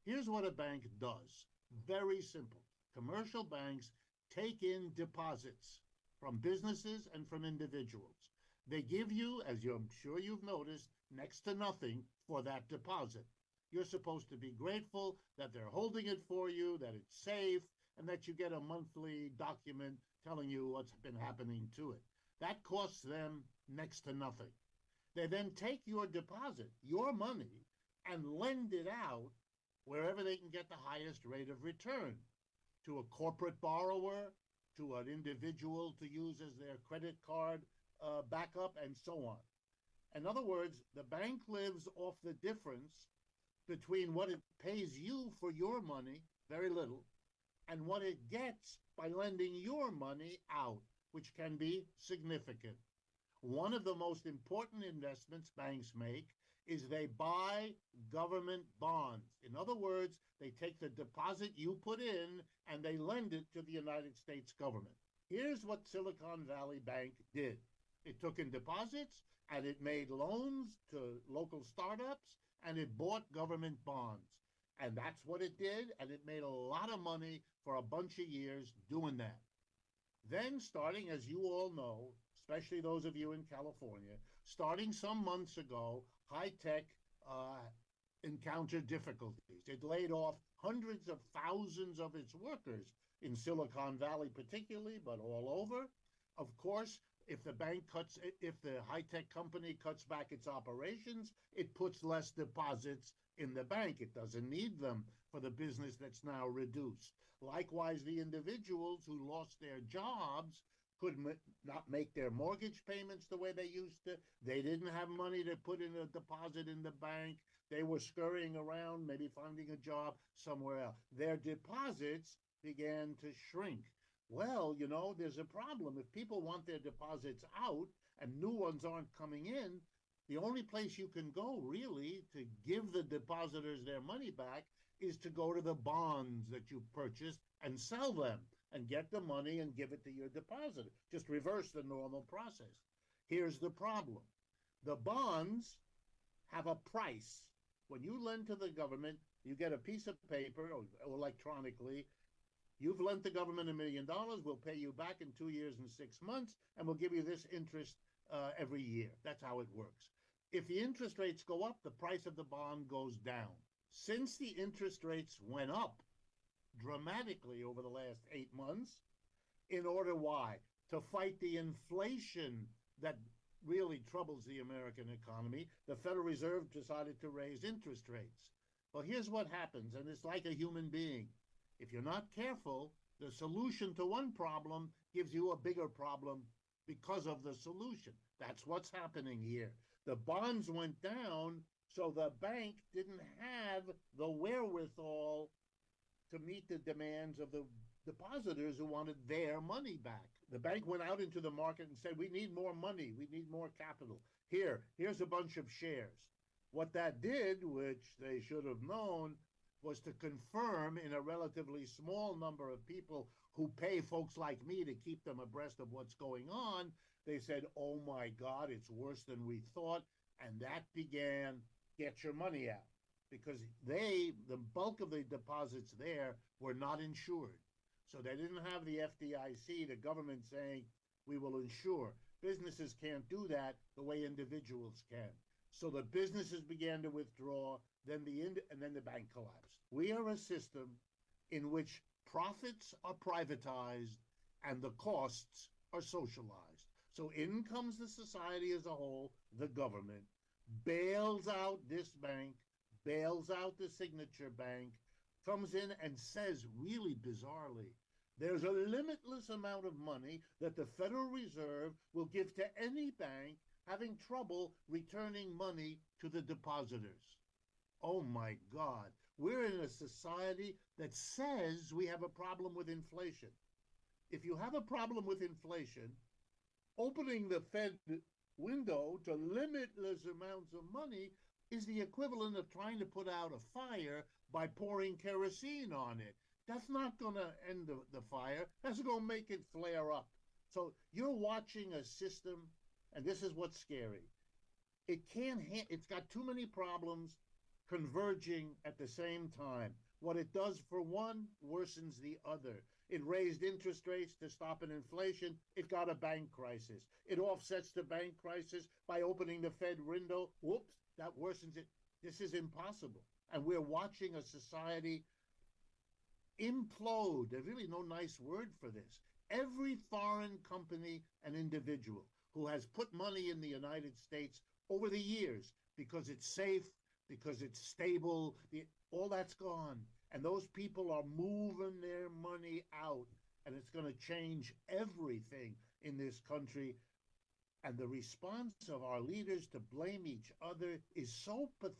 Here's what a bank does. Very simple. Commercial banks take in deposits from businesses and from individuals. They give you, as I'm sure you've noticed, next to nothing for that deposit. You're supposed to be grateful that they're holding it for you, that it's safe, and that you get a monthly document telling you what's been happening to it. That costs them next to nothing. They then take your deposit, your money, and lend it out wherever they can get the highest rate of return, to a corporate borrower, to an individual to use as their credit card backup, and so on. In other words, the bank lives off the difference between what it pays you for your money, very little, and what it gets by lending your money out, which can be significant. One of the most important investments banks make is they buy government bonds. In other words, they take the deposit you put in and they lend it to the United States government. Here's what Silicon Valley Bank did. It took in deposits and it made loans to local startups and it bought government bonds. And that's what it did. And it made a lot of money for a bunch of years doing that. Then, starting, as you all know, especially those of you in California, starting some months ago, high tech encountered difficulties. It laid off hundreds of thousands of its workers in Silicon Valley, particularly, but all over. Of course, if the high tech company cuts back its operations, it puts less deposits in the bank. It doesn't need them for the business that's now reduced. Likewise, the individuals who lost their jobs could not make their mortgage payments the way they used to. They didn't have money to put in a deposit in the bank. They were scurrying around, maybe finding a job somewhere else. Their deposits began to shrink. Well, there's a problem. If people want their deposits out and new ones aren't coming in, the only place you can go really to give the depositors their money back is to go to the bonds that you purchased and sell them and get the money and give it to your depositor. Just reverse the normal process. Here's the problem. The bonds have a price. When you lend to the government, you get a piece of paper or electronically. You've lent the government $1 million. We'll pay you back in 2 years and 6 months, and we'll give you this interest every year. That's how it works. If the interest rates go up, the price of the bond goes down. Since the interest rates went up dramatically over the last 8 months, in order why? To fight the inflation that really troubles the American economy, the Federal Reserve decided to raise interest rates. Well, here's what happens, and it's like a human being. If you're not careful, the solution to one problem gives you a bigger problem because of the solution. That's what's happening here. The bonds went down, so the bank didn't have the wherewithal to meet the demands of the depositors who wanted their money back. The bank went out into the market and said, we need more money, we need more capital. Here's a bunch of shares. What that did, which they should have known, was to confirm in a relatively small number of people who pay folks like me to keep them abreast of what's going on. They said, oh my God, it's worse than we thought. And that began, get your money out. Because the bulk of the deposits there were not insured. So they didn't have the FDIC, the government saying, we will insure. Businesses can't do that the way individuals can. So the businesses began to withdraw, and then the bank collapsed. We are a system in which profits are privatized and the costs are socialized. So in comes the society as a whole, the government, bails out this bank, bails out the Signature Bank, comes in and says, really bizarrely, there's a limitless amount of money that the Federal Reserve will give to any bank having trouble returning money to the depositors. Oh my God, we're in a society that says we have a problem with inflation. If you have a problem with inflation, opening the Fed window to limitless amounts of money is the equivalent of trying to put out a fire by pouring kerosene on it. That's not going to end the fire. That's going to make it flare up. So you're watching a system, and this is what's scary. It's got too many problems converging at the same time. What it does for one worsens the other. It raised interest rates to stop an inflation. It got a bank crisis. It offsets the bank crisis by opening the Fed window. Whoops, that worsens it. This is impossible. And we're watching a society implode. There's really no nice word for this. Every foreign company and individual who has put money in the United States over the years because it's safe, because it's stable, all that's gone. And those people are moving their money out. And it's going to change everything in this country. And the response of our leaders to blame each other is so pathetic.